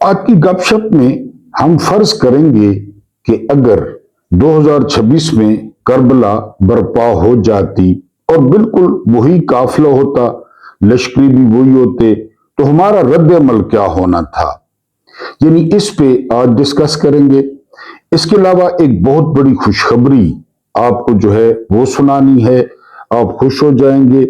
आज की गपशप में हम फर्ज करेंगे कि अगर 2026 में करबला बर्पा हो जाती और बिल्कुल वही काफिला होता, लश्करी भी वही होते, तो हमारा रद्द अमल क्या होना था। यानी इस पे आज डिस्कस करेंगे। इसके अलावा एक बहुत बड़ी खुशखबरी आपको जो है वो सुनानी है, आप खुश हो जाएंगे।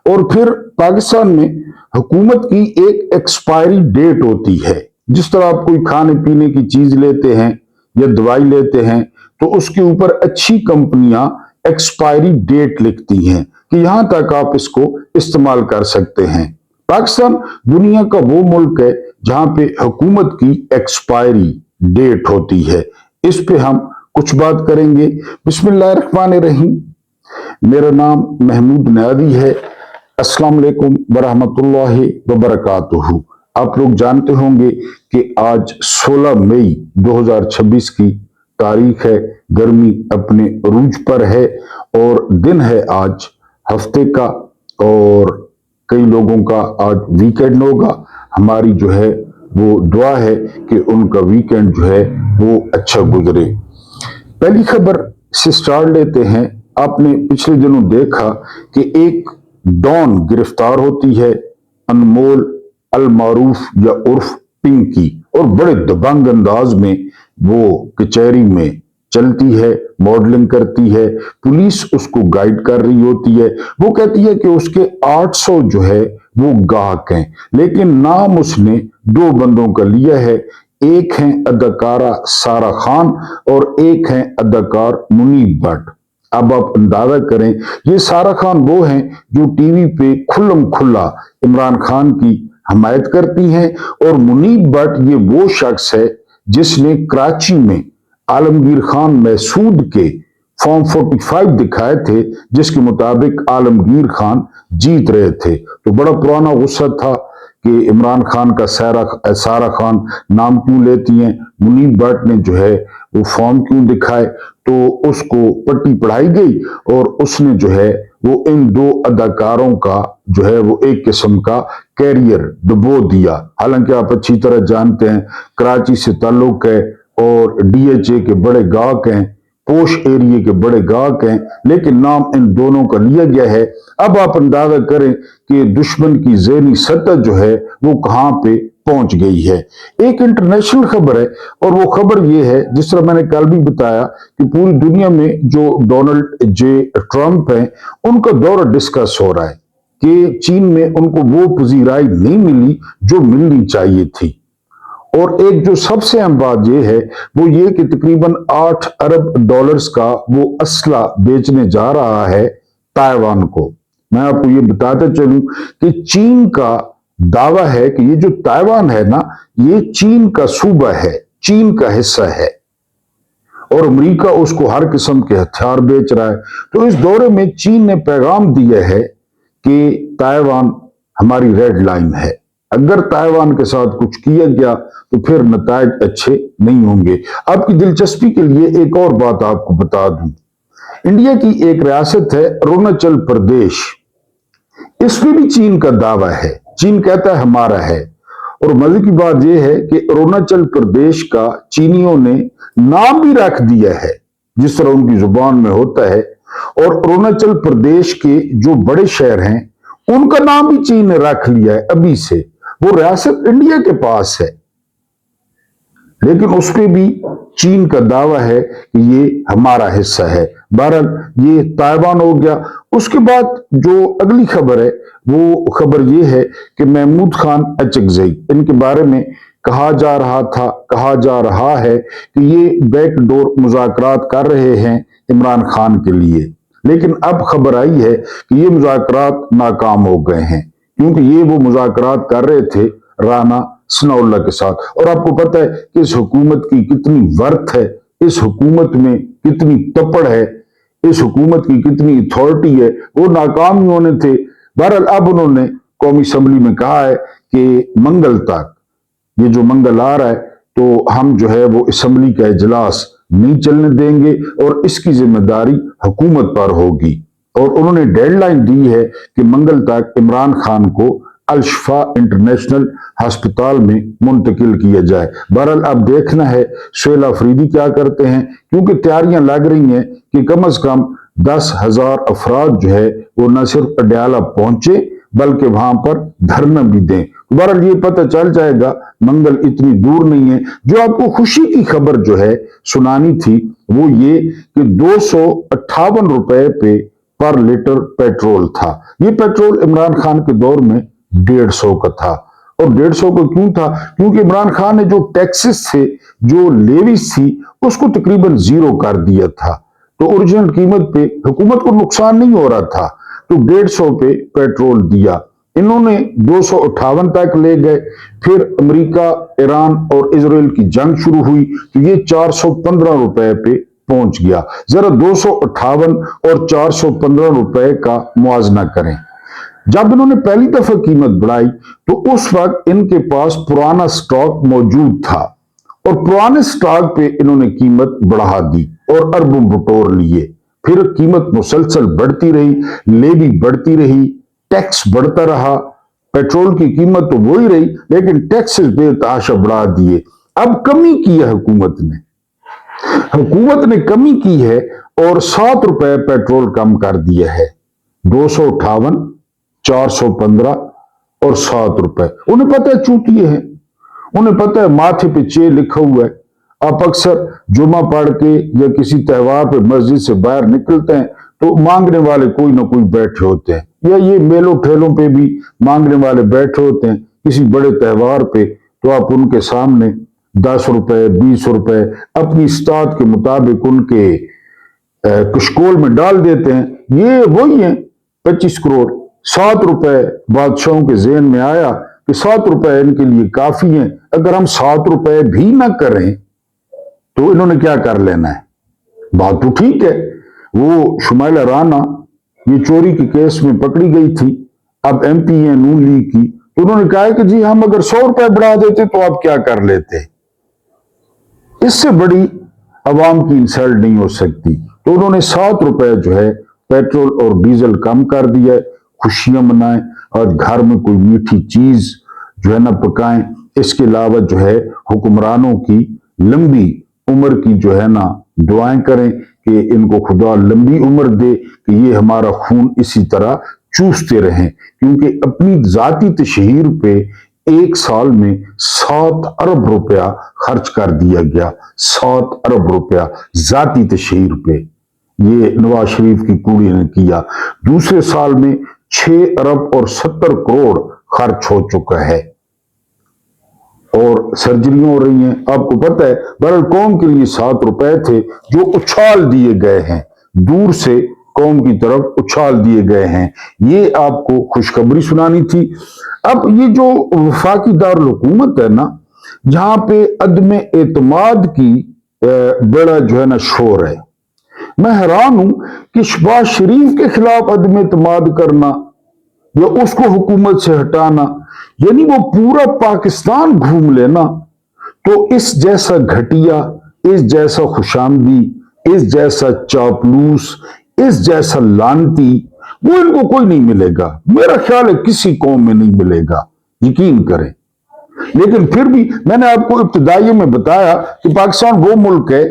और फिर पाकिस्तान में हुकूमत की एक एक्सपायरी डेट होती है। जिस तरह आप कोई खाने पीने की चीज लेते हैं या दवाई लेते हैं तो उसके ऊपर अच्छी कंपनियां एक्सपायरी डेट लिखती हैं कि यहां तक आप इसको इस्तेमाल कर सकते हैं। पाकिस्तान दुनिया का वो मुल्क है जहां पे हुकूमत की एक्सपायरी डेट होती है। इस पे हम कुछ बात करेंगे। बिस्मिल्लाहिर्रहमानिर्रहीम। मेरा नाम महमूद नियाज़ी है। अस्सलाम वालेकुम वरहमतुल्लाहि वबरकातुहू। आप लोग जानते होंगे कि आज 16 मई 2026 की तारीख है। गर्मी अपने अरूज पर है और दिन है आज हफ्ते का, और कई लोगों का आज वीकेंड होगा। हमारी जो है वो दुआ है कि उनका वीकेंड जो है वो अच्छा गुजरे। पहली खबर से स्टार्ट लेते हैं। आपने पिछले दिनों देखा कि एक डॉन गिरफ्तार होती है, अनमोल अल मारूफ या उर्फ पिंकी, और बड़े दबंग अंदाज में वो कचहरी में चलती है, मॉडलिंग करती है। पुलिस उसको गाइड कर रही होती है। वो कहती है कि उसके 800 जो है वो गाहक हैं, लेकिन नाम उसने दो बंदों का लिया है। एक है अदाकारा सारा खान और एक है अदाकार मुनीब भट्ट। अब आप अंदाजा करें, ये सारा खान वो हैं जो टीवी पे खुल्लम खुल्ला इमरान खान की हमायत करती हैं, और मुनीब भट्ट ये वो शख्स है जिसने कराची में आलमगीर खान महसूद के फॉर्म 45 दिखाए थे, जिसके मुताबिक आलमगीर खान जीत रहे थे। तो बड़ा पुराना गुस्सा था कि इमरान खान का सारा खान नाम क्यों लेती हैं। मुनीब भट्ट ने जो है वो फॉर्म क्यों दिखाए, तो उसको पट्टी पढ़ाई गई और उसने जो है वो इन दो अदाकारों का जो है वो एक किस्म का कैरियर डुबो दिया। हालांकि आप अच्छी तरह जानते हैं कराची से ताल्लुक है और डीएचए के बड़े गाहक हैं, पोश एरिया के बड़े गाहक हैं, लेकिन नाम इन दोनों का लिया गया है। अब आप अंदाजा करें कि दुश्मन की ज़हनी सतह जो है वो कहां पे पहुंच गई है। एक इंटरनेशनल खबर है, और वो खबर ये है, जिस तरह मैंने कल भी बताया कि पूरी दुनिया में जो डोनाल्ड जे ट्रंप हैं उनका दौरा डिस्कस हो रहा है कि चीन में उनको वो पजीराई नहीं मिली जो मिलनी चाहिए थी। और एक जो सबसे अहम बात यह है वो ये कि तकरीबन 8 अरब डॉलर्स का वो असला बेचने जा रहा है ताइवान को। मैं आपको ये बताते चलूं कि चीन का दावा है कि ये जो ताइवान है ना, ये चीन का सूबा है, चीन का हिस्सा है, और अमेरिका उसको हर किस्म के हथियार बेच रहा है। तो इस दौरे में चीन ने पैगाम दिया है कि ताइवान हमारी रेड लाइन है। अगर ताइवान के साथ कुछ किया गया तो फिर नतायज अच्छे नहीं होंगे। आपकी दिलचस्पी के लिए एक और बात आपको बता दूं, इंडिया की एक रियासत है अरुणाचल प्रदेश, इसमें भी चीन का दावा है। चीन कहता है हमारा है, और मजे की बात यह है कि अरुणाचल प्रदेश का चीनियों ने नाम भी रख दिया है जिस तरह उनकी जुबान में होता है, और अरुणाचल प्रदेश के जो बड़े शहर हैं उनका नाम भी चीन ने रख लिया है अभी से। वो रियासत इंडिया के पास है, लेकिन उस पर भी चीन का दावा है कि ये हमारा हिस्सा है। बहरहाल ये ताइवान हो गया। उसके बाद जो अगली खबर है वो खबर ये है कि महमूद खान अचकजई, इनके बारे में कहा जा रहा है कि ये बैकडोर मुज़ाकरात कर रहे हैं इमरान खान के लिए, लेकिन अब खबर आई है कि ये मुज़ाकरात नाकाम हो गए हैं, क्योंकि ये वो मुज़ाकरात कर रहे थे राना सनाउल्लाह के साथ। और आपको पता है कि इस हुकूमत की कितनी वर्थ है, इस हुकूमत में कितनी तपड़ है, इस हुकूमत की कितनी अथॉरिटी है, वो नाकाम ही होने थे। बहरहाल अब उन्होंने कौमी असम्बली में कहा है कि मंगल तक, ये जो मंगल आ रहा है, तो हम जो है वो असम्बली का इजलास नहीं चलने देंगे और इसकी जिम्मेदारी हुकूमत पर होगी। और उन्होंने डेडलाइन दी है कि मंगल तक इमरान खान को अल-शिफा इंटरनेशनल अस्पताल में मुंतकिल किया जाए। बहरहाल अब देखना है सुहेल अफरीदी क्या करते हैं, क्योंकि तैयारियां लग रही हैं कि कम से कम 10,000 अफराद जो है वो न सिर्फ अडयाला पहुंचे बल्कि वहां पर धरना भी दें। बहरहाल ये पता चल जाएगा, मंगल इतनी दूर नहीं है। जो आपको खुशी की खबर जो है सुनानी थी वो ये कि 258 रुपए पे पर लीटर पेट्रोल था। ये पेट्रोल इमरान खान के दौर में 150 का था। और 150 का क्यों था? क्योंकि इमरान खान ने जो टैक्सेस थे, जो लेवीज थी, उसको तकरीबन जीरो कर दिया था। तो ओरिजिनल कीमत पे हुकूमत को नुकसान नहीं हो रहा था, तो 150 पे पेट्रोल दिया। इन्होंने 258 तक ले गए। फिर अमेरिका, ईरान और इजराइल की जंग शुरू हुई तो ये 415 रुपए पे पहुंच गया। जरा 258 और 415 रुपए का मुआवजा करें। जब इन्होंने पहली दफा कीमत बढ़ाई तो उस वक्त इनके पास पुराना स्टॉक मौजूद था और पुराने स्टॉक पे इन्होंने कीमत बढ़ा दी और अरबों बटोर लिए। फिर कीमत मुसलसल बढ़ती रही, लेवी बढ़ती रही, टैक्स बढ़ता रहा। पेट्रोल की कीमत तो वही रही लेकिन टैक्सेस बेतहाशा बढ़ा दिए। अब कमी की है हुकूमत ने कमी की है और 7 रुपए पेट्रोल कम कर दिया है। 258, 415 और 7 रुपए। उन्हें पता है चूतिए हैं, उन्हें पता है माथे पे चे लिखा हुआ है। आप अक्सर जुमा पढ़ के या किसी त्योहार पे मस्जिद से बाहर निकलते हैं तो मांगने वाले कोई ना कोई बैठे होते हैं, या ये मेलों ठेलों पे भी मांगने वाले बैठे होते हैं। किसी बड़े त्योहार पे तो आप उनके सामने 10 रुपए, 20 रुपए अपनी इस्तात के मुताबिक उनके कशकोल में डाल देते हैं। ये वही है 25 करोड़। 7 रुपए बादशाहों के ज़हन में आया कि 7 रुपए इनके लिए काफी हैं। अगर हम 7 रुपए भी ना करें तो इन्होंने क्या कर लेना है? बात तो ठीक है। वो शुमाइला राना ये चोरी के केस में पकड़ी गई थी, अब एमपी है नून लीग की, तो उन्होंने कहा कि जी हम अगर 100 रुपए बढ़ा देते तो आप क्या कर लेते। इससे बड़ी अवाम की इंसल्ट नहीं हो सकती। तो उन्होंने 7 रुपए जो है पेट्रोल और डीजल कम कर दिया है। खुशियां मनाएं और घर में कोई मीठी चीज जो है ना पकाएं। इसके अलावा जो है हुक्मरानों की लंबी उम्र की जो है ना दुआएं करें कि इनको खुदा लंबी उम्र दे, कि ये हमारा खून इसी तरह चूसते रहें। क्योंकि अपनी जाती तशहीर पे एक साल में 7 अरब रुपया खर्च कर दिया गया। 7 अरब रुपया जाती तशहीर पे ये नवाज शरीफ की कुड़ी ने किया। दूसरे साल में 6 अरब और 70 करोड़ खर्च हो चुका है और सर्जरियां हो रही हैं। आपको पता है बहरहाल कौम के लिए 7 रुपए थे जो उछाल दिए गए हैं, दूर से कौम की तरफ उछाल दिए गए हैं। ये आपको खुशखबरी सुनानी थी। अब ये जो वफाकी दारुल हुकूमत है ना, जहां पे अदम एतमाद की बड़ा जो है ना शोर है। मैं हैरान हूं कि शहबाज शरीफ के खिलाफ अदम एतमाद करना या उसको हुकूमत से हटाना, यानी वो पूरा पाकिस्तान घूम लेना, तो इस जैसा घटिया, इस जैसा खुशामदी, इस जैसा चापलूस, इस जैसा लानती वो इनको कोई नहीं मिलेगा। मेरा ख्याल है किसी कौम में नहीं मिलेगा, यकीन करें। लेकिन फिर भी मैंने आपको इब्तिदाई में बताया कि पाकिस्तान वो मुल्क है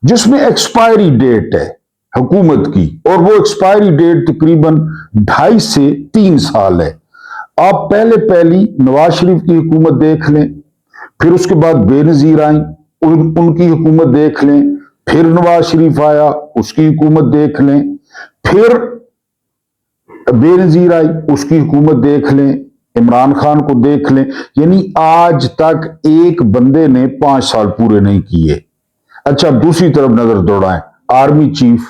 जिसमें एक्सपायरी डेट है हुकूमत की, और वो एक्सपायरी डेट तकरीबन 2.5 से 3 साल है। आप पहली नवाज शरीफ की हुकूमत देख लें, फिर उसके बाद बेनजीर आई, उनकी हुकूमत देख लें, फिर नवाज शरीफ आया, उसकी हुकूमत देख लें, फिर बेनजीर आई, उसकी हुकूमत देख लें, इमरान खान को देख लें। यानी आज तक एक बंदे ने 5 साल पूरे नहीं किए। अच्छा, दूसरी तरफ नजर दौड़ाएं, आर्मी चीफ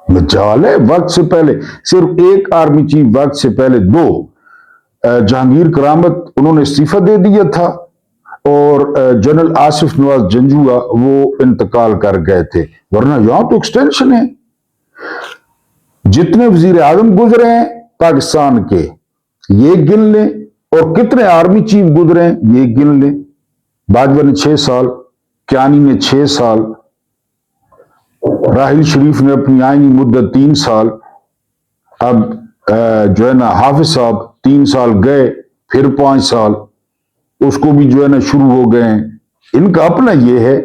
मजाल है, वक्त से पहले सिर्फ एक आर्मी चीफ, वक्त से पहले 2, जहांगीर करामत उन्होंने इस्तीफा दे दिया था और जनरल आसिफ नवाज जंजुआ वो इंतकाल कर गए थे। वरना यहां तो एक्सटेंशन है। जितने वजीर आजम गुजरे हैं पाकिस्तान के ये गिन लें, और कितने आर्मी चीफ गुजरे हैं ये गिन लें। बाजवा ने 6 साल, क्यानी ने 6 साल, राहिल शरीफ ने अपनी आईनी मुद्दत 3 साल, अब जो है ना हाफिज साहब 3 साल गए, फिर 5 साल, उसको भी जो है ना शुरू हो गए हैं। इनका अपना ये है,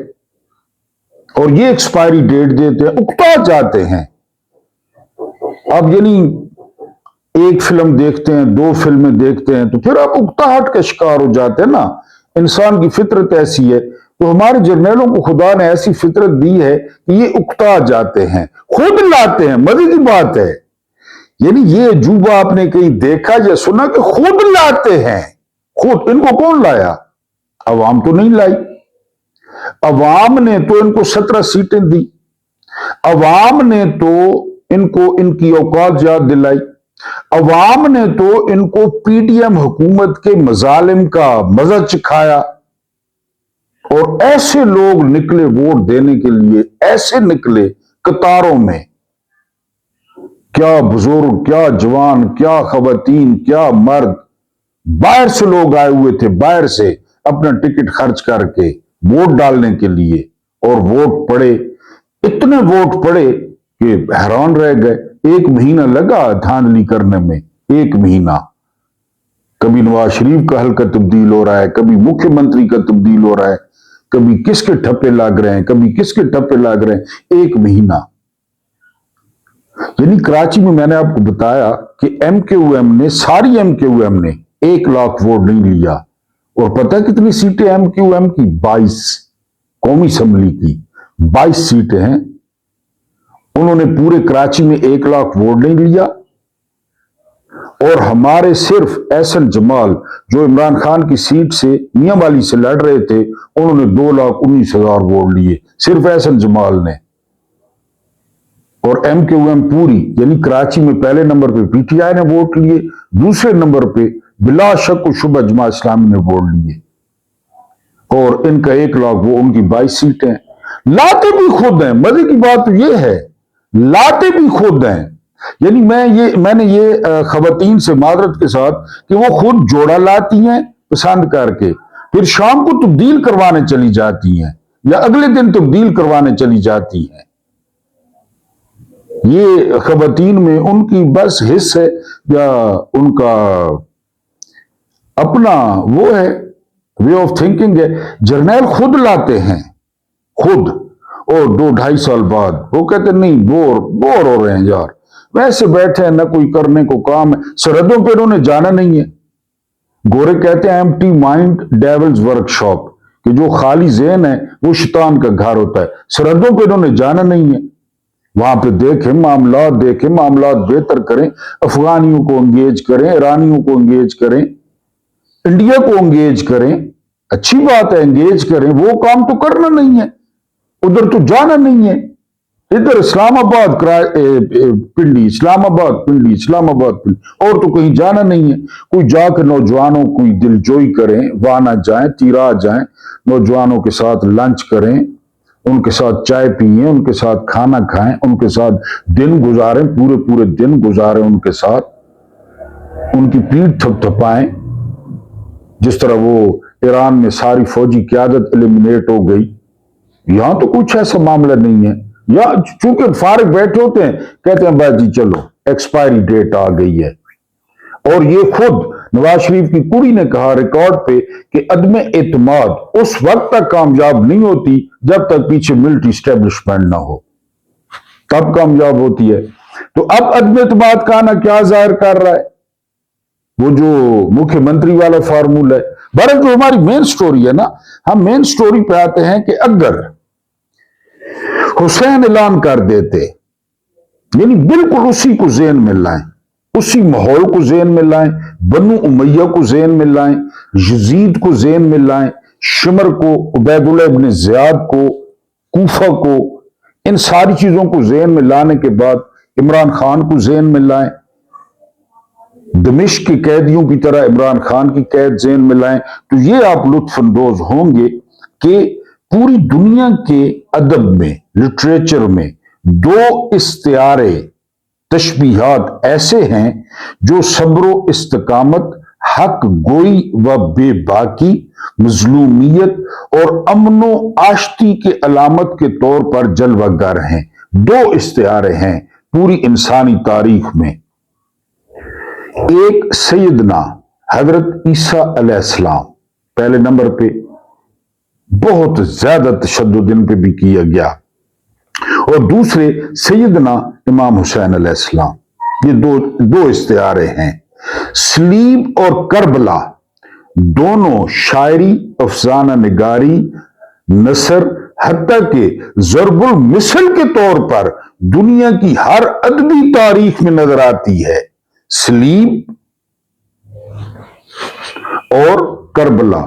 और ये एक्सपायरी डेट देते हैं, उकता जाते हैं। अब यानी एक फिल्म देखते हैं, 2 फिल्में देखते हैं, तो फिर आप उकताहट का शिकार हो जाते हैं ना। इंसान की फितरत ऐसी है। तो हमारे जर्नैलों को खुदा ने ऐसी फितरत दी है कि ये उकता जाते हैं, खुद लाते हैं। मजे की बात है, यानी ये अजूबा आपने कहीं देखा या सुना कि खुद लाते हैं? खुद। इनको कौन लाया? अवाम तो नहीं लाई। अवाम ने तो इनको 17 सीटें दी। अवाम ने तो इनको इनकी औकात याद दिलाई। अवाम ने तो इनको पीडीएम हुकूमत के मजालिम का मजा चखाया। और ऐसे लोग निकले वोट देने के लिए, ऐसे निकले कतारों में। क्या बुजुर्ग, क्या जवान, क्या खवातीन, क्या मर्द, बाहर से लोग आए हुए थे, बाहर से अपना टिकट खर्च करके वोट डालने के लिए। और वोट पड़े, इतने वोट पड़े कि हैरान रह गए। 1 महीना लगा धांधली करने में, 1 महीना। कभी नवाज शरीफ का हल्का तब्दील हो रहा है, कभी मुख्यमंत्री का तब्दील हो रहा है, कभी किसके ठप्पे लग रहे हैं, कभी किसके ठप्पे लग रहे हैं। 1 महीना। यानी कराची में मैंने आपको बताया कि एमक्यूएम ने, सारी एमक्यूएम ने 1 लाख वोट नहीं लिया। और पता है कितनी सीटें एमक्यूएम की? 22। कौमी असेंबली की 22 सीटें हैं। उन्होंने पूरे कराची में 1 लाख वोट नहीं लिया। और हमारे सिर्फ एहसन जमाल, जो इमरान खान की सीट से मियां वाली से लड़ रहे थे, उन्होंने 2,19,000 वोट लिए, सिर्फ एहसन जमाल ने। और एमक्यूएम पूरी, यानी कराची में पहले नंबर पे पीटीआई ने वोट लिए, दूसरे नंबर पे बिला शक व शुबा जमात इस्लामी ने वोट लिए। और इनका 1 लाख, वो उनकी 22 सीटें। लाते भी खुद हैं। मजे की बात तो ये है, लाते भी खुद हैं। यानी मैंने ये खवातीन से माजरत के साथ कि वो खुद जोड़ा लाती हैं पसंद करके, फिर शाम को तब्दील करवाने चली जाती हैं या अगले दिन तब्दील करवाने चली जाती हैं। ये खवातीन में उनकी बस हिस्स है या उनका अपना वो है, वे ऑफ थिंकिंग है। जर्नैल खुद लाते हैं, खुद। और 2-2.5 साल बाद वो कहते नहीं, बोर हो रहे हैं यार, वैसे बैठे हैं, ना कोई करने को काम है। सरहदों पे उन्होंने जाना नहीं है। गोरे कहते हैं एम्प्टी माइंड डेविल्स वर्कशॉप, कि जो खाली ज़हन है वो शैतान का घर होता है। सरहदों पे उन्होंने जाना नहीं है। वहां पे देखें मामलात बेहतर करें, अफगानियों को एंगेज करें, ईरानियों को एंगेज करें, इंडिया को एंगेज करें। अच्छी बात है, एंगेज करें। वो काम तो करना नहीं है, उधर तो जाना नहीं है। इधर इस्लामाबाद पिंडी, इस्लामाबाद पिंडी, और तो कहीं जाना नहीं है। कोई जाकर नौजवानों की दिलजोई करें, वहां ना जाएं, तीरा जाएं, नौजवानों के साथ लंच करें, उनके साथ चाय पिए, उनके साथ खाना खाएं, उनके साथ दिन गुजारें, पूरे पूरे दिन गुजारें उनके साथ, उनकी पीठ थपथपाएं। जिस तरह वो ईरान में सारी फौजी क्यादत एलिमिनेट हो गई, यहां तो कुछ ऐसा मामला नहीं है। या चूंकि फारिग बैठे होते हैं, कहते हैं बाजी चलो एक्सपायरी डेट आ गई है। और ये खुद नवाज शरीफ की कुड़ी ने कहा रिकॉर्ड पे कि अदम एतमाद उस वक्त तक कामयाब नहीं होती जब तक पीछे मिलिट्री स्टैब्लिशमेंट ना हो, तब कामयाब होती है। तो अब अदम एतमाद का ना क्या जाहिर कर रहा है? वो जो मुख्यमंत्री वाला फार्मूला है। बहरहाल जो हमारी मेन स्टोरी है ना, हम मेन स्टोरी पे आते हैं कि अगर हुसैन ऐलान कर देते, यानी बिल्कुल उसी को ज़हन में लाएं, उसी माहौल को ज़हन में लाएं, बनु उमैया को ज़हन में लाएं, यजीद को ज़हन में लाएं, शिमर को, उबैदुल्लाह इब्न ज़ियाद को, कूफा को, इन सारी चीजों को ज़हन में लाने के बाद इमरान खान को ज़हन में लाएं, दमिश्क के कैदियों की तरह इमरान खान की कैद ज़हन में लाएं, तो ये आप लुत्फ अंदोज होंगे कि पूरी दुनिया के अदब में, लिटरेचर में 2 इस्तिआरे तशबीहात ऐसे हैं जो सब्र इस्तकामत, हक गोई व बेबाकी, मजलूमियत और अमनो आश्ती के अलामत के तौर पर जलवागर हैं। 2 इस्तिआरे हैं पूरी इंसानी तारीख में। ایک سیدنا حضرت عیسیٰ علیہ السلام پہلے نمبر پہ بہت زیادہ تشدد ان پہ بھی کیا گیا، اور دوسرے سیدنا امام حسین علیہ السلام. یہ دو استعارے ہیں. سلیب اور کربلا دونوں شاعری، افسانہ نگاری، نثر، حتیٰ کہ ضرب المثل کے طور پر دنیا کی ہر ادبی تاریخ میں نظر آتی ہے. سلیب اور کربلا،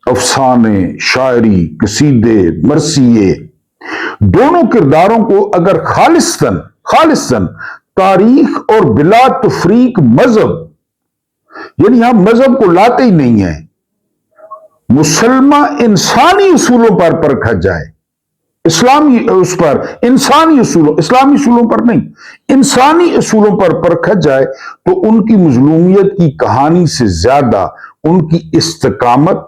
افسانے، شاعری، قصیدے، مرثیے، دونوں کرداروں کو اگر خالصاً تاریخ اور بلا تفریق مذہب، یعنی ہم مذہب کو لاتے ہی نہیں ہیں، مسلمہ انسانی اصولوں پر پرکھا جائے، اسلامی اصولوں، اسلامی اصولوں پر نہیں، انسانی اصولوں پر پرکھا جائے تو ان کی مظلومیت کی کہانی سے زیادہ ان کی استقامت،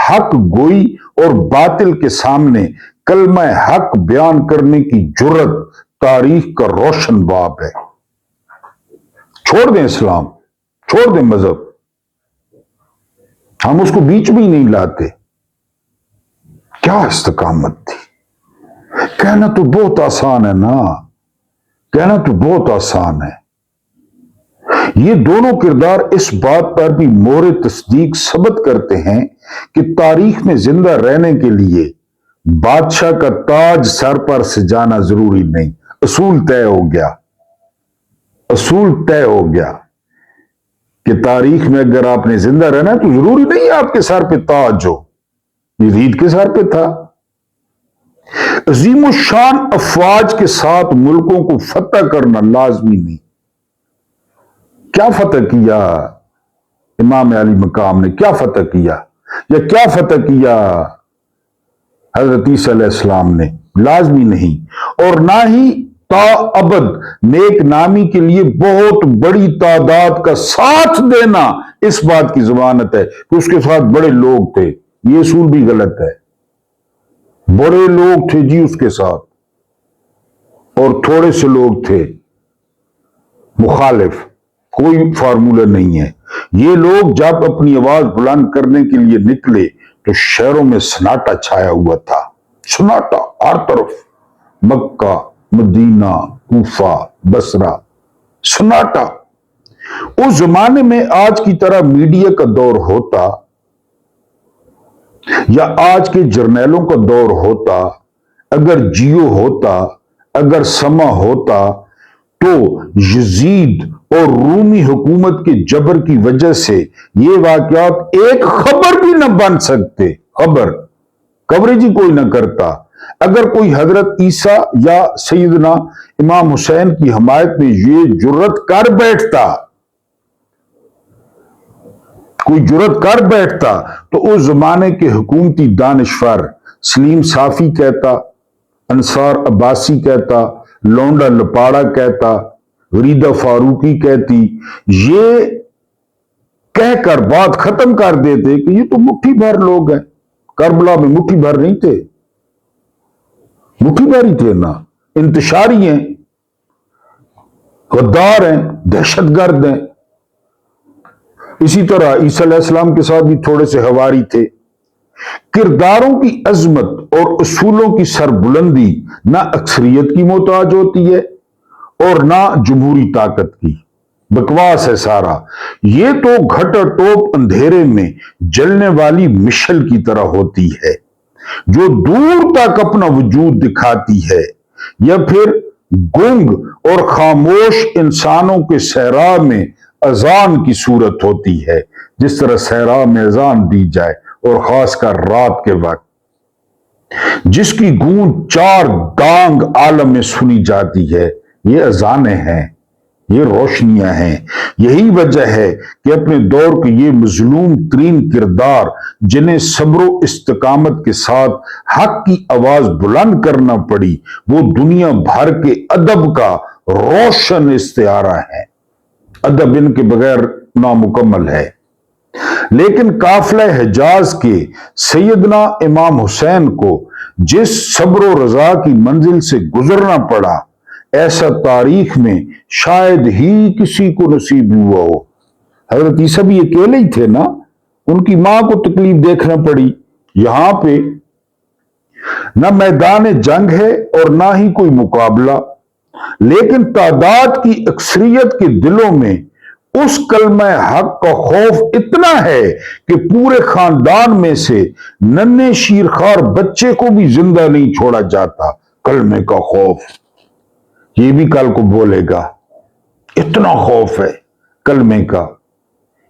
حق گوئی اور باطل کے سامنے کلمہ حق بیان کرنے کی جرت تاریخ کا روشن باب ہے. چھوڑ دیں اسلام، چھوڑ دیں مذہب، ہم اس کو بیچ میں ہی نہیں لاتے. کیا استقامت تھی. کہنا تو بہت آسان ہے نا، کہنا تو بہت آسان ہے. یہ دونوں کردار اس بات پر بھی مہر تصدیق ثبت کرتے ہیں کہ تاریخ میں زندہ رہنے کے لیے بادشاہ کا تاج سر پر سجانا ضروری نہیں. اصول طے ہو گیا کہ تاریخ میں اگر آپ نے زندہ رہنا ہے تو ضروری نہیں آپ کے سر پہ تاج ہو. یزید کے سر پہ تھا. عظیم الشان افواج کے ساتھ ملکوں کو فتح کرنا لازمی نہیں. کیا فتح کیا امام علی مقام نے؟ کیا فتح کیا یا کیا فتح کیا حضرت عیسیٰ علیہ السلام نے؟ لازمی نہیں. اور نہ ہی تا ابد نیک نامی کے لیے بہت بڑی تعداد کا ساتھ دینا اس بات کی ضمانت ہے کہ اس کے ساتھ بڑے لوگ تھے. یہ اصول بھی غلط ہے. بڑے لوگ تھے جی اس کے ساتھ، اور تھوڑے سے لوگ تھے مخالف. کوئی فارمولہ نہیں ہے. یہ لوگ جب اپنی آواز بلند کرنے کے لیے نکلے تو شہروں میں سناٹا چھایا ہوا تھا. سناٹا ہر طرف، مکہ، مدینہ، کوفہ، بصرہ، سناٹا. اس زمانے میں آج کی طرح میڈیا کا دور ہوتا یا آج کے جرنیلوں کا دور ہوتا، اگر جیو ہوتا، اگر سما ہوتا، تو یزید اور رومی حکومت کے جبر کی وجہ سے یہ واقعات ایک خبر بھی نہ بن سکتے. کوریج ہی کوئی نہ کرتا. اگر کوئی حضرت عیسیٰ یا سیدنا امام حسین کی حمایت میں یہ جرت کر بیٹھتا تو اس زمانے کے حکومتی دانشور سلیم صافی کہتا، انصار عباسی کہتا، لونڈا لپاڑا کہتا، غریدہ فاروقی کہتی، یہ کہہ کر بات ختم کر دیتے کہ یہ تو مٹھی بھر لوگ ہیں. کربلا میں مٹھی بھر نہیں تھے، مٹھی بھر ہی تھے نا. انتشاری ہیں، غدار ہیں، دہشت گرد ہیں. اسی طرح عیسیٰ علیہ السلام کے ساتھ بھی تھوڑے سے حواری تھے. کرداروں کی عظمت اور اصولوں کی سربلندی نہ اکثریت کی محتاج ہوتی ہے اور نہ جمہوری طاقت کی. بکواس ہے سارا. یہ تو گھٹا ٹوپ اندھیرے میں جلنے والی مشل کی طرح ہوتی ہے جو دور تک اپنا وجود دکھاتی ہے، یا پھر گنگ اور خاموش انسانوں کے صحرا میں اذان کی صورت ہوتی ہے، جس طرح صحرا میں اذان دی جائے اور خاص کر رات کے وقت، جس کی گونج 4 دانگ عالم میں سنی جاتی ہے. یہ اذانیں ہیں، یہ روشنیاں ہیں. یہی وجہ ہے کہ اپنے دور کے یہ مظلوم ترین کردار جنہیں صبر و استقامت کے ساتھ حق کی آواز بلند کرنا پڑی، وہ دنیا بھر کے ادب کا روشن استعارہ ہے. ادب ان کے بغیر نامکمل ہے. لیکن قافلہ حجاز کے سیدنا امام حسین کو جس صبر و رضا کی منزل سے گزرنا پڑا، ऐसा तारीख में शायद ही किसी को नसीब हुआ हो। हजरत ईसा भी अकेले ही थे ना, उनकी मां को तकलीफ देखना पड़ी। यहां पे न मैदान जंग है और ना ही कोई मुकाबला, लेकिन तादाद की अक्सरियत के दिलों में उस कलमा हक का खौफ इतना है कि पूरे खानदान में से नन्हे शीरखार बच्चे को भी जिंदा नहीं छोड़ा जाता। कलमे का खौफ, ये भी कल को बोलेगा, इतना खौफ है कलमे का।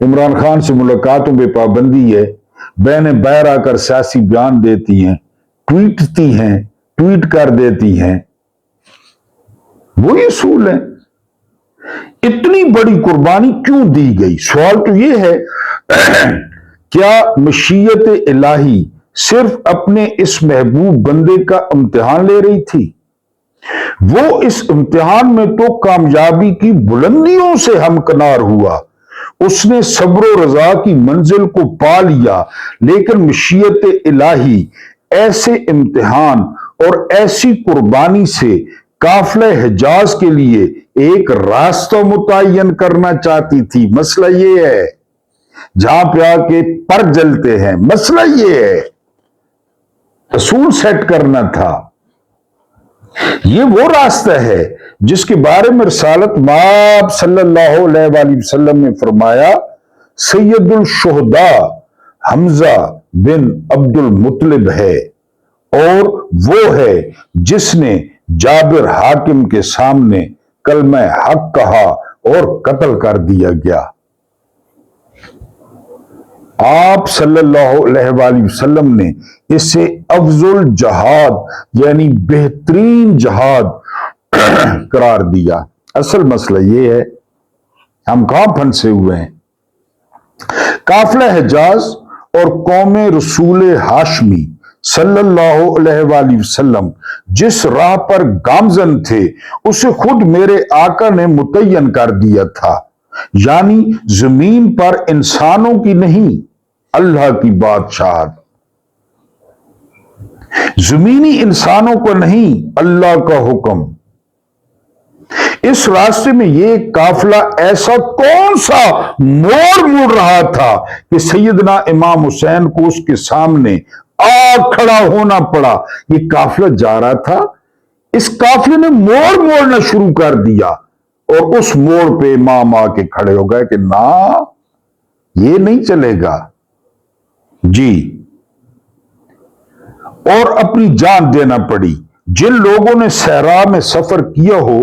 इमरान खान से मुलाकातों पे पाबंदी है, बहनें बाहर आकर सियासी बयान देती हैं, ट्वीटती हैं, ट्वीट कर देती हैं, वही असूल है। इतनी बड़ी कुर्बानी क्यों दी गई? सवाल तो यह है, क्या मशीयत इलाही सिर्फ अपने इस महबूब बंदे का इम्तिहान ले रही थी? वो इस इम्तिहान में तो कामयाबी की बुलंदियों से हमकनार हुआ, उसने सब्र व रजा की मंजिल को पा लिया। लेकिन मशीयत इलाही ऐसे इम्तिहान और ऐसी कुर्बानी से काफिले हिजाज के लिए एक रास्ता मुतय्यन करना चाहती थी। मसला ये है, जहां पे आके पर जलते हैं, मसला ये है, असूल सेट करना था। ये वो रास्ता है जिसके बारे में रिसालत माब सल्लल्लाहु अलैहि वसल्लम ने फरमाया, सैयदुल शुहदा हमजा बिन अब्दुल मुत्तलिब है, और वो है जिसने जाबिर हाकिम के सामने कलमा हक कहा और कत्ल कर दिया गया। आप सल्लल्लाहु अलैहि वसल्लम ने इसे अफजुल जहाद यानी बेहतरीन जहाद करार दिया। असल मसला ये है, हम कहां फंसे हुए हैं? काफिला हिजाज और कौम रसूल हाशमी सल्लल्लाहु अलैहि वसल्लम जिस राह पर गामजन थे, उसे खुद मेरे आका ने मुतय्यन कर दिया था। यानी जमीन पर इंसानों की नहीं, अल्लाह की बादशाहत। जमीनी इंसानों को नहीं, अल्लाह का हुक्म। इस रास्ते में ये काफिला ऐसा कौन सा मोड़ मुड़ रहा था कि सैयदना इमाम हुसैन को उसके सामने आ खड़ा होना पड़ा। ये काफिला जा रहा था, इस काफिले ने मोड़ मोड़ना शुरू कर दिया, और उस मोड़ पे इमाम आके खड़े हो गए कि ना, ये नहीं चलेगा जी, और अपनी जान देना पड़ी। जिन लोगों ने सहरा में सफर किया हो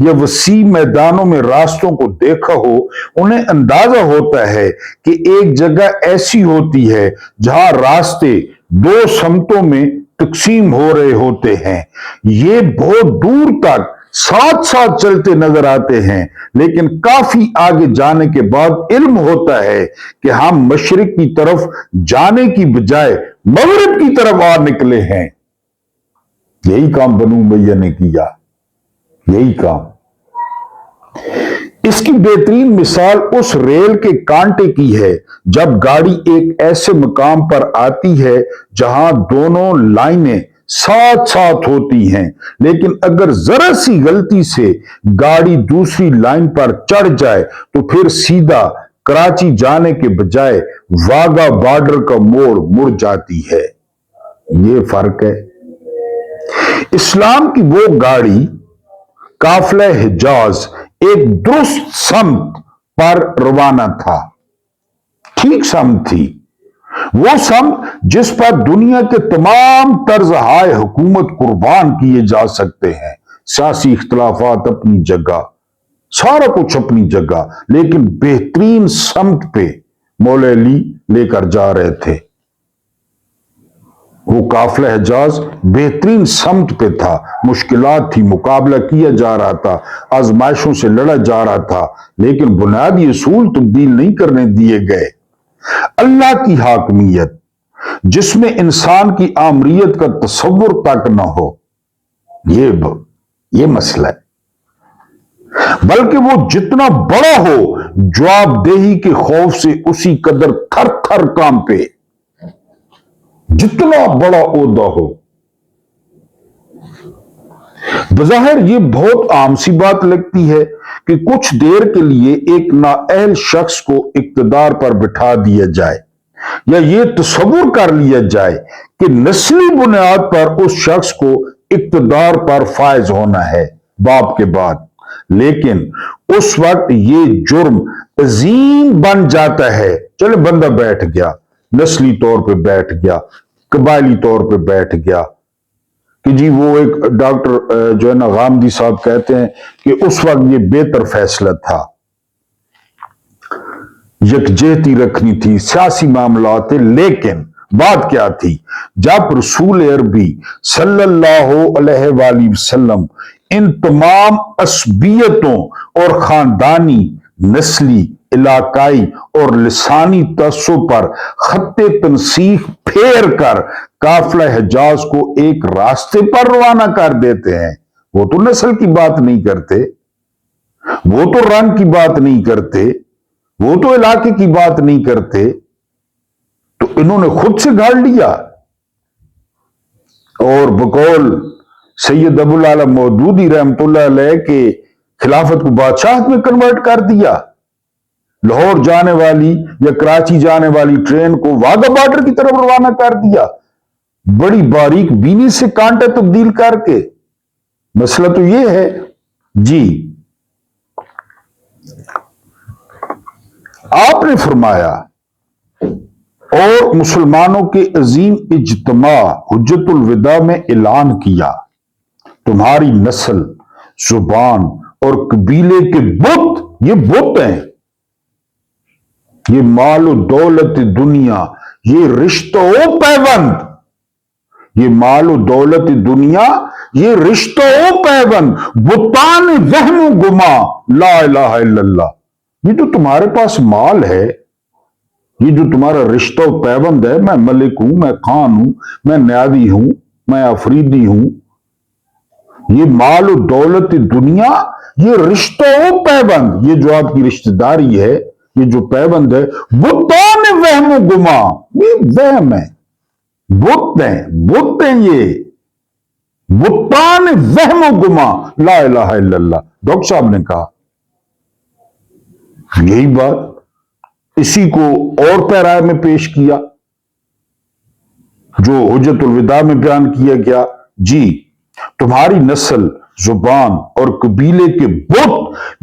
या वसी मैदानों में रास्तों को देखा हो, उन्हें अंदाजा होता है कि एक जगह ऐसी होती है जहां रास्ते दो समतों में तकसीम हो रहे होते हैं। ये बहुत दूर तक साथ साथ चलते नजर आते हैं, लेकिन काफी आगे जाने के बाद इल्म होता है कि हम मशरिक की तरफ जाने की बजाय मगरिब की तरफ आ निकले हैं। यही काम बनु उमय्या ने किया, यही काम। इसकी बेहतरीन मिसाल उस रेल के कांटे की है जब गाड़ी एक ऐसे मकाम पर आती है जहां दोनों लाइनें साथ साथ होती हैं, लेकिन अगर जरा सी गलती से गाड़ी दूसरी लाइन पर चढ़ जाए तो फिर सीधा कराची जाने के बजाय वाघा बॉर्डर का मोड़ मुड़ जाती है। ये फर्क है। इस्लाम की वो गाड़ी काफिला हिजाज एक दुरुस्त समत पर रवाना था, ठीक समत थी, वो समत जिस पर दुनिया के तमाम तर्ज हाय हुकूमत कुर्बान किए जा सकते हैं। सियासी इख्तलाफात अपनी जगह, सारा कुछ अपनी जगह, लेकिन बेहतरीन समत पे मौला अली लेकर जा रहे थे। वो काफिला हिजाज बेहतरीन समत पे था, मुश्किलात थी, मुकाबला किया जा रहा था, आजमाइशों से लड़ा जा रहा था, लेकिन बुनियादी असूल तब्दील नहीं करने दिए गए। अल्लाह की हाकमियत जिसमें इंसान की आमरीत का तसव्वुर तक न हो, ये मसला है। बल्कि वो जितना बड़ा हो, जवाबदेही के खौफ से उसी कदर थर थर कांपे, जितना बड़ा ओहदा हो। بظاہر یہ بہت عام سی بات لگتی ہے کہ کچھ دیر کے لیے ایک نااہل شخص کو اقتدار پر بٹھا دیا جائے یا یہ تصور کر لیا جائے کہ نسلی بنیاد پر اس شخص کو اقتدار پر فائز ہونا ہے باپ کے بعد، لیکن اس وقت یہ جرم عظیم بن جاتا ہے۔ چلے بندہ بیٹھ گیا، نسلی طور پہ بیٹھ گیا، قبائلی طور پہ بیٹھ گیا کہ جی وہ ایک ڈاکٹر جو ہے نا غامدی صاحب کہتے ہیں کہ اس وقت یہ بہتر فیصلہ تھا، یکجہتی رکھنی تھی، سیاسی معاملات تھے، لیکن بات کیا تھی؟ جب رسول عربی صلی اللہ علیہ وآلہ وسلم ان تمام عصبیتوں اور خاندانی، نسلی، علاقائی اور لسانی تعصب پر خط تنسیق پھیر کر قافلہ حجاز کو ایک راستے پر روانہ کر دیتے ہیں، وہ تو نسل کی بات نہیں کرتے، وہ تو رنگ کی بات نہیں کرتے، وہ تو علاقے کی بات نہیں کرتے، تو انہوں نے خود سے گھاڑ لیا اور بقول سید ابو العالی مودودی رحمت اللہ علیہ کے خلافت کو بادشاہت میں کنورٹ کر دیا۔ لاہور جانے والی یا کراچی جانے والی ٹرین کو واگا بارڈر کی طرف روانہ کر دیا، بڑی باریک بینی سے کانٹا تبدیل کر کے۔ مسئلہ تو یہ ہے جی۔ آپ نے فرمایا اور مسلمانوں کے عظیم اجتماع حجت الوداع میں اعلان کیا، تمہاری نسل، زبان اور قبیلے کے بت، یہ بت ہیں، یہ مال و دولت دنیا، یہ رشتہ و پیوند، یہ مال و دولت دنیا، یہ رشتہ و پیوند، بتان وہم و گما، لا الہ الا اللہ، یہ جو تمہارے پاس مال ہے، یہ جو تمہارا رشتہ و پیوند ہے، میں ملک ہوں، میں خان ہوں، میں نیازی ہوں، میں افریدی ہوں، یہ مال و دولت دنیا، یہ رشتہ و پیوند، یہ جو آپ کی رشتہ داری ہے، یہ جو پیوند ہے، بتان وہم و گما، یہ وہم ہے، بت ہیں یہ بتان وہم و گما، لا الہ الا اللہ۔ ڈاکٹر صاحب نے کہا یہی بات، اسی کو اور پیرائے میں پیش کیا جو حجت الوداع میں بیان کیا گیا، جی تمہاری نسل، زبان اور قبیلے کے بت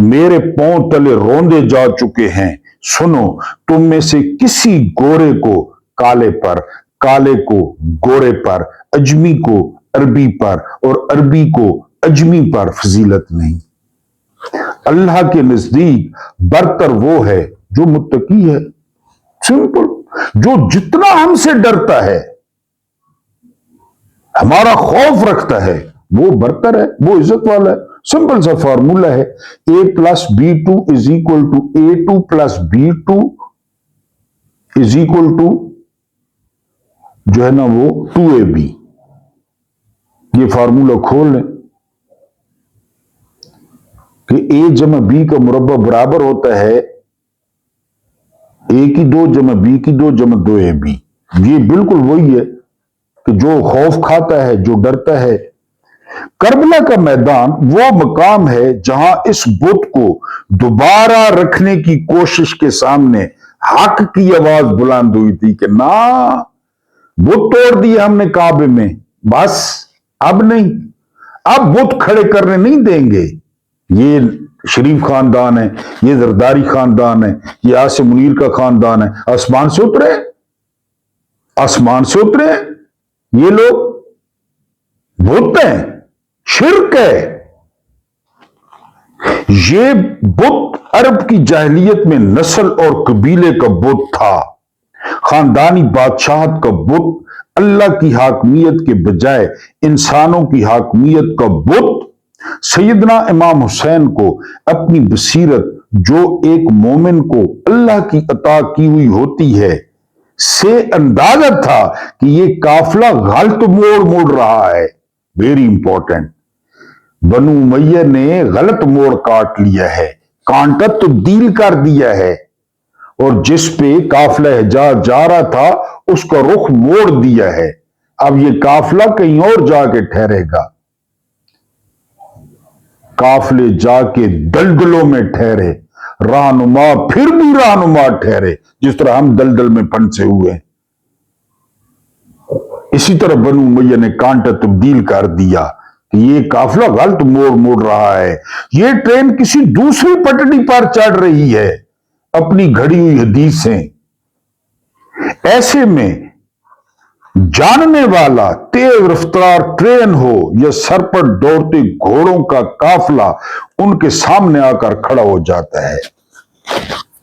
میرے پاؤں تلے روندے جا چکے ہیں، سنو تم میں سے کسی گورے کو کالے پر، کالے کو گورے پر، اجمی کو عربی پر اور عربی کو اجمی پر فضیلت نہیں۔ اللہ کے نزدیک برتر وہ ہے جو متقی ہے، سمپل، جو جتنا ہم سے ڈرتا ہے، ہمارا خوف رکھتا ہے، وہ برتر ہے، وہ عزت والا ہے۔ سمپل سا فارمولا ہے، A+B2 = A2+B2 جو ہے نا وہ 2AB۔ یہ فارمولا کھول لیں کہ A جمع B کا مربع برابر ہوتا ہے A کی 2 جمع B کی 2 جمع 2AB۔ یہ بالکل وہی ہے کہ جو خوف کھاتا ہے، جو ڈرتا ہے۔ کربلا کا میدان وہ مقام ہے جہاں اس بت کو دوبارہ رکھنے کی کوشش کے سامنے حق کی آواز بلند ہوئی تھی کہ نہ، بت توڑ دیے ہم نے کعبے میں، بس اب نہیں، اب بت کھڑے کرنے نہیں دیں گے۔ یہ شریف خاندان ہے، یہ زرداری خاندان ہے، یہ عاصم منیر کا خاندان ہے، آسمان سے اترے، آسمان سے اترے یہ لوگ، بت ہیں، شرک ہے۔ یہ بت عرب کی جاہلیت میں نسل اور قبیلے کا بت تھا، خاندانی بادشاہت کا بت، اللہ کی حاکمیت کے بجائے انسانوں کی حاکمیت کا بت۔ سیدنا امام حسین کو اپنی بصیرت جو ایک مومن کو اللہ کی عطا کی ہوئی ہوتی ہے سے اندازہ تھا کہ یہ قافلہ غلط موڑ رہا ہے۔ ویری امپورٹنٹ، بنو امیہ نے غلط موڑ کاٹ لیا ہے، کانٹا تبدیل کر دیا ہے، اور جس پہ قافلہ حجاز جا رہا تھا اس کا رخ موڑ دیا ہے۔ اب یہ قافلہ کہیں اور جا کے ٹھہرے گا۔ काफले जाके दलदलों में ठहरे, रहनुमा फिर भी रहनुमा ठहरे। जिस तरह हम दलदल में फंसे हुए हैं, इसी तरह बनु उमैया ने कांटा तब्दील कर दिया कि ये काफिला गलत मोड़ मोड़ रहा है, ये ट्रेन किसी दूसरी पटड़ी पर चढ़ रही है, अपनी घड़ी हुई हदीसें। ऐसे में जानने वाला तेज रफ्तार ट्रेन हो या सर पर दौड़ते घोड़ों का काफिला उनके सामने आकर खड़ा हो जाता है।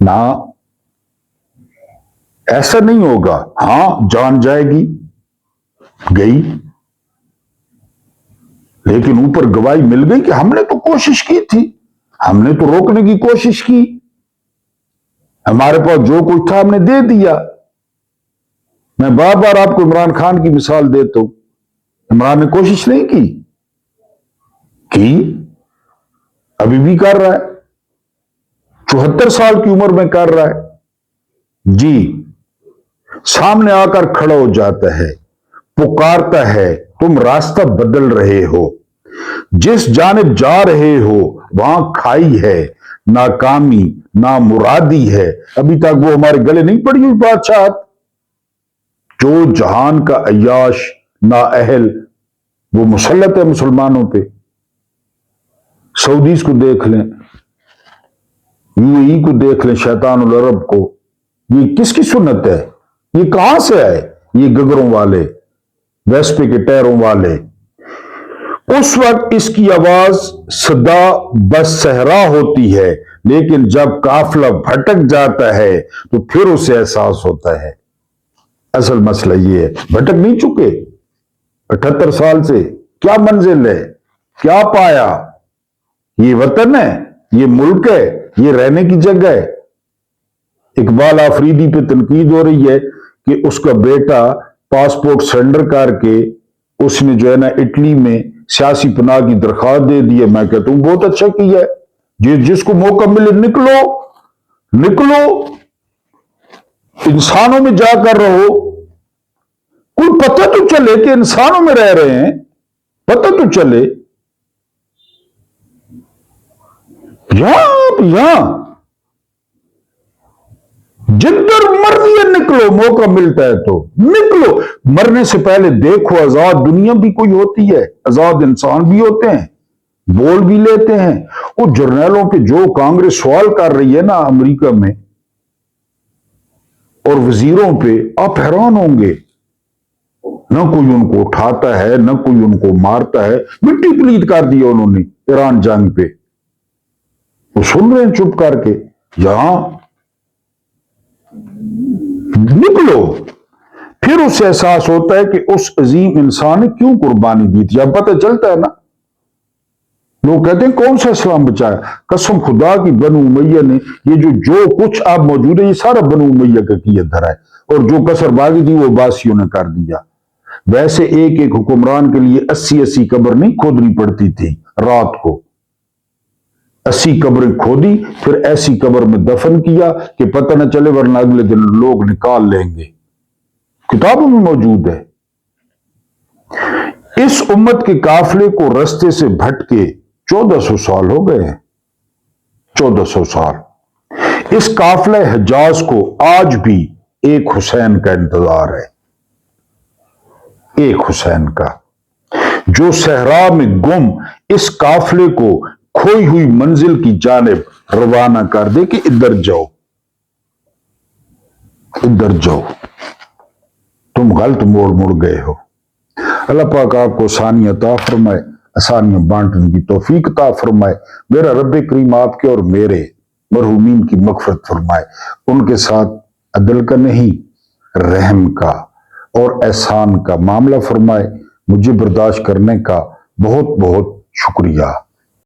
ना, ऐसा नहीं होगा। हां, जान जाएगी, गई, लेकिन ऊपर गवाही मिल गई कि हमने तो कोशिश की थी, हमने तो रोकने की कोशिश की, हमारे पास जो कुछ था हमने दे दिया। मैं बार बार आपको इमरान खान की मिसाल देता हूं। इमरान ने कोशिश नहीं की, अभी भी कर रहा है, 74 साल की उम्र में कर रहा है जी। सामने आकर खड़ा हो जाता है, पुकारता है, तुम रास्ता बदल रहे हो, जिस जानिब जा रहे हो वहां खाई है, नाकामी ना मुरादी है। अभी तक वो हमारे गले नहीं पड़ी हुई बादशाह। जो जहान का अय्याश ना अहल, वो मुसल्लत है मुसलमानों पे। सऊदीज को देख लें, यूएई को देख लें, शैतानुल अरब को। ये किसकी सुन्नत है? ये कहां से आए? ये गगरों वाले, वेस्पे के टैरों वाले। उस वक्त इसकी आवाज सदा बस सहरा होती है, लेकिन जब काफिला भटक जाता है तो फिर उसे एहसास होता है। असल मसला ये है, भटक नहीं चुके 78 साल से। क्या मंजिल है, क्या पाया? ये वतन है, ये मुल्क है, ये रहने की जगह है। इकबाल आफरीदी पे तनकीद हो रही है कि उसका बेटा पासपोर्ट सरेंडर करके उसने जो है ना इटली में सियासी पनाह की दरख्वास्त दे दी है। मैं कहता हूं बहुत अच्छा किया है। जिसको मौका मिले निकलो, निकलो, इंसानों में जाकर रहो। कोई पता तो चले कि इंसानों में रह रहे हैं, पता तो चले। यहां जिधर मर्जी है निकलो, मौका मिलता है तो निकलो। मरने से पहले देखो, आजाद दुनिया भी कोई होती है, आजाद इंसान भी होते हैं, बोल भी लेते हैं। वो जर्नलों पे जो कांग्रेस सवाल कर रही है ना अमेरिका में, और वजीरों पे, आप हैरान होंगे। न कोई उनको उठाता है, न कोई उनको मारता है। मिट्टी पलीत कर दी उन्होंने ईरान जंग पे, वो सुन रहे हैं चुप करके। यहां निकलो, फिर उसे एहसास होता है कि उस अजीम इंसान ने क्यों कुर्बानी दी थी। अब पता चलता है ना। लोग कहते हैं कौन सा इस्लाम बचाया? कसम खुदा की, बनु उमैया ने ये जो कुछ अब मौजूद है, ये सारा बनु उमैया का किया धरा है। और जो कसर बागी थी वो बासियों ने कर दिया। वैसे एक एक हुक्मरान के लिए 80-80 कब्र नहीं खोदनी पड़ती थी रात को। 80 कब्रें खोदी, फिर ऐसी कब्र में दफन किया कि पता न चले, वरना अगले दिन लोग निकाल लेंगे। किताबों में मौजूद है। इस उम्मत के काफिले को रास्ते से भटके 1400 साल हो गए हैं। 1400 साल। इस काफिले हिजाज को आज भी एक हुसैन का इंतजार है, एक हुसैन का, जो सहरा में गुम इस काफिले को खोई हुई मंजिल की जानिब रवाना कर दे कि इधर जाओ, इधर जाओ, तुम गलत मोड़ मुड़ गए हो। अल्लाह पाक आपको आसानियां अता फरमाए, आसानियां बांटने की तौफीक अता फरमाए। मेरा रब करीम आपके और मेरे मरहूमीन की मगफरत फरमाए। उनके साथ अदल का नहीं, रहम का और एहसान का मामला फरमाए। मुझे बर्दाश्त करने का बहुत बहुत शुक्रिया।